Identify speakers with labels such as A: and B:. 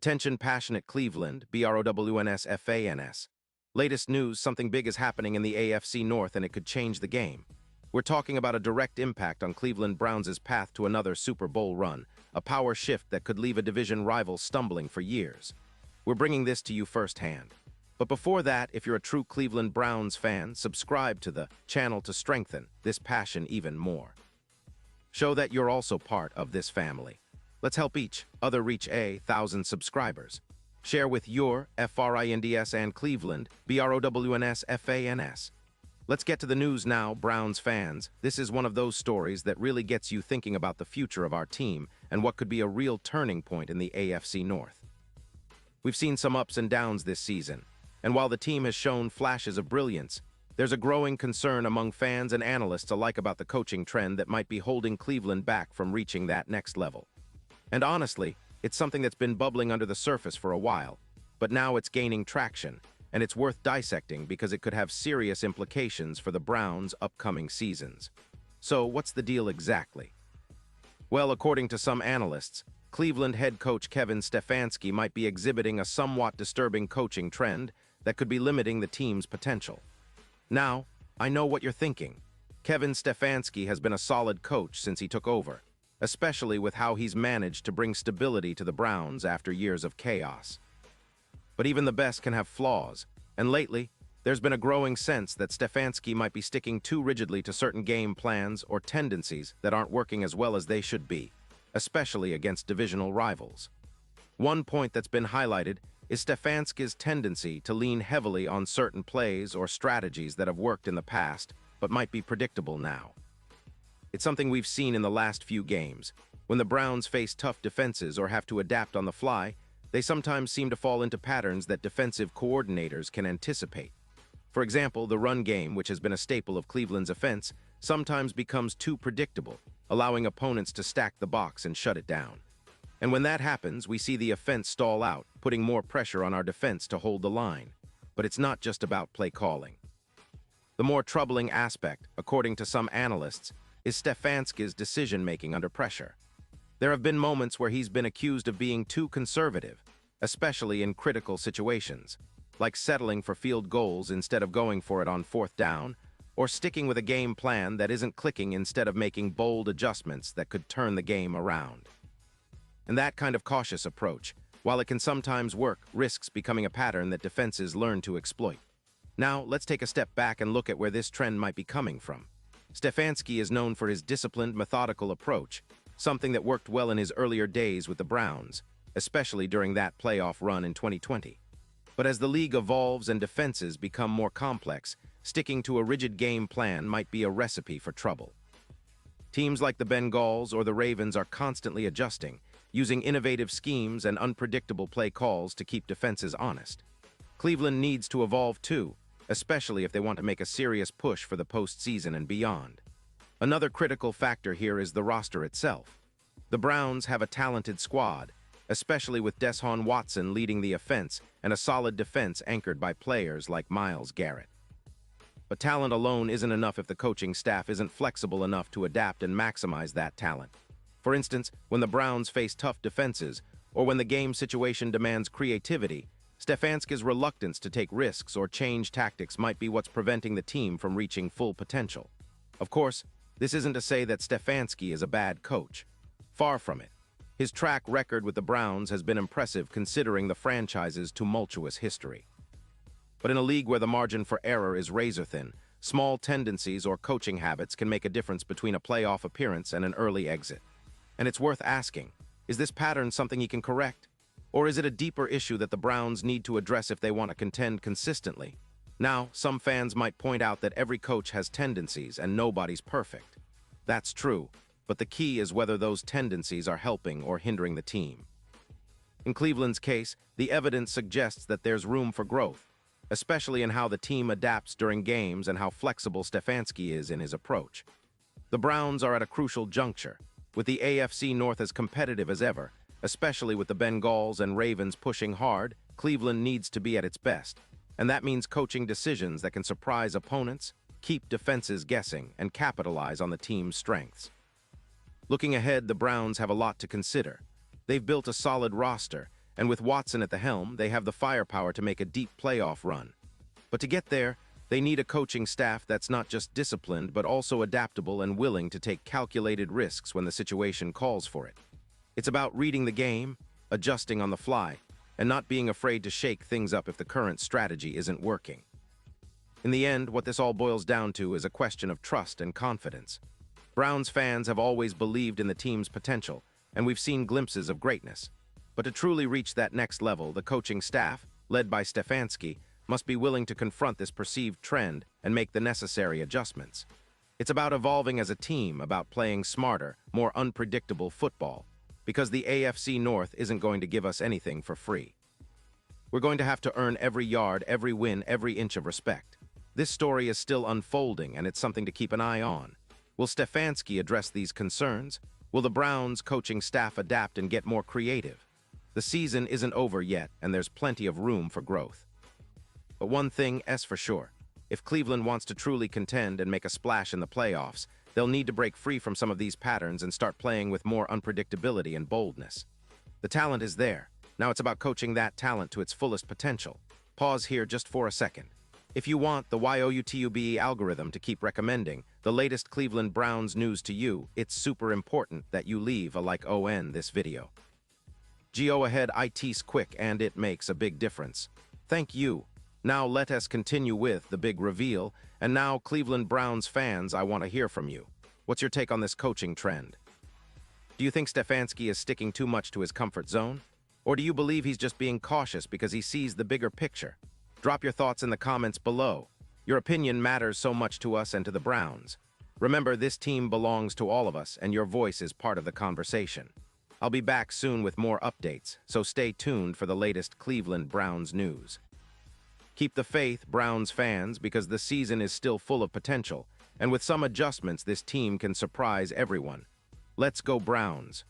A: Attention passionate Cleveland, BROWNS. Latest news, something big is happening in the AFC North and it could change the game. We're talking about a direct impact on Cleveland Browns' path to another Super Bowl run, a power shift that could leave a division rival stumbling for years. We're bringing this to you firsthand. But before that, if you're a true Cleveland Browns fan, subscribe to the channel to strengthen this passion even more. Show that you're also part of this family. Let's help each other reach 1,000 subscribers. Share with your FRINDS and Cleveland, BROWNS. Let's get to the news now, Browns fans. This is one of those stories that really gets you thinking about the future of our team and what could be a real turning point in the AFC North. We've seen some ups and downs this season, and while the team has shown flashes of brilliance, there's a growing concern among fans and analysts alike about the coaching trend that might be holding Cleveland back from reaching that next level. And honestly, it's something that's been bubbling under the surface for a while, but now it's gaining traction, and it's worth dissecting because it could have serious implications for the Browns' upcoming seasons. So, what's the deal exactly? Well, according to some analysts, Cleveland head coach Kevin Stefanski might be exhibiting a somewhat disturbing coaching trend that could be limiting the team's potential. Now, I know what you're thinking. Kevin Stefanski has been a solid coach since he took over, especially with how he's managed to bring stability to the Browns after years of chaos. But even the best can have flaws, and lately, there's been a growing sense that Stefanski might be sticking too rigidly to certain game plans or tendencies that aren't working as well as they should be, especially against divisional rivals. One point that's been highlighted is Stefanski's tendency to lean heavily on certain plays or strategies that have worked in the past but might be predictable now. It's something we've seen in the last few games. When the Browns face tough defenses or have to adapt on the fly, they sometimes seem to fall into patterns that defensive coordinators can anticipate. For example, the run game, which has been a staple of Cleveland's offense, sometimes becomes too predictable, allowing opponents to stack the box and shut it down. And when that happens, we see the offense stall out, putting more pressure on our defense to hold the line. But it's not just about play calling. The more troubling aspect, according to some analysts, is Stefanski's decision-making under pressure. There have been moments where he's been accused of being too conservative, especially in critical situations, like settling for field goals instead of going for it on fourth down, or sticking with a game plan that isn't clicking instead of making bold adjustments that could turn the game around. And that kind of cautious approach, while it can sometimes work, risks becoming a pattern that defenses learn to exploit. Now, let's take a step back and look at where this trend might be coming from. Stefanski is known for his disciplined, methodical approach, something that worked well in his earlier days with the Browns, especially during that playoff run in 2020. But as the league evolves and defenses become more complex, sticking to a rigid game plan might be a recipe for trouble. Teams like the Bengals or the Ravens are constantly adjusting, using innovative schemes and unpredictable play calls to keep defenses honest. Cleveland needs to evolve too, especially if they want to make a serious push for the postseason and beyond. Another critical factor here is the roster itself. The Browns have a talented squad, especially with Deshaun Watson leading the offense and a solid defense anchored by players like Myles Garrett. But talent alone isn't enough if the coaching staff isn't flexible enough to adapt and maximize that talent. For instance, when the Browns face tough defenses, or when the game situation demands creativity, Stefanski's reluctance to take risks or change tactics might be what's preventing the team from reaching full potential. Of course, this isn't to say that Stefanski is a bad coach. Far from it. His track record with the Browns has been impressive considering the franchise's tumultuous history. But in a league where the margin for error is razor-thin, small tendencies or coaching habits can make a difference between a playoff appearance and an early exit. And it's worth asking, is this pattern something he can correct? Or is it a deeper issue that the Browns need to address if they want to contend consistently? Now, some fans might point out that every coach has tendencies and nobody's perfect. That's true, but the key is whether those tendencies are helping or hindering the team. In Cleveland's case, the evidence suggests that there's room for growth, especially in how the team adapts during games and how flexible Stefanski is in his approach. The Browns are at a crucial juncture, with the AFC North as competitive as ever. Especially with the Bengals and Ravens pushing hard, Cleveland needs to be at its best. And that means coaching decisions that can surprise opponents, keep defenses guessing, and capitalize on the team's strengths. Looking ahead, the Browns have a lot to consider. They've built a solid roster, and with Watson at the helm, they have the firepower to make a deep playoff run. But to get there, they need a coaching staff that's not just disciplined, but also adaptable and willing to take calculated risks when the situation calls for it. It's about reading the game, adjusting on the fly, and not being afraid to shake things up if the current strategy isn't working. In the end, what this all boils down to is a question of trust and confidence. Browns fans have always believed in the team's potential, and we've seen glimpses of greatness. But to truly reach that next level, the coaching staff, led by Stefanski, must be willing to confront this perceived trend and make the necessary adjustments. It's about evolving as a team, about playing smarter, more unpredictable football, because the AFC North isn't going to give us anything for free. We're going to have to earn every yard, every win, every inch of respect. This story is still unfolding, and it's something to keep an eye on. Will Stefanski address these concerns? Will the Browns coaching staff adapt and get more creative? The season isn't over yet, and there's plenty of room for growth. But one thing is for sure. If Cleveland wants to truly contend and make a splash in the playoffs, they'll need to break free from some of these patterns and start playing with more unpredictability and boldness. The talent is there. Now it's about coaching that talent to its fullest potential. Pause here just for a second. If you want the YOUTUBE algorithm to keep recommending the latest Cleveland Browns news to you, it's super important that you leave a like on this video. Go ahead, it's quick and it makes a big difference. Thank you. Now let us continue with the big reveal. And now, Cleveland Browns fans, I want to hear from you. What's your take on this coaching trend? Do you think Stefanski is sticking too much to his comfort zone? Or do you believe he's just being cautious because he sees the bigger picture? Drop your thoughts in the comments below. Your opinion matters so much to us and to the Browns. Remember, this team belongs to all of us, and your voice is part of the conversation. I'll be back soon with more updates, so stay tuned for the latest Cleveland Browns news. Keep the faith, Browns fans, because the season is still full of potential, and with some adjustments, this team can surprise everyone. Let's go Browns!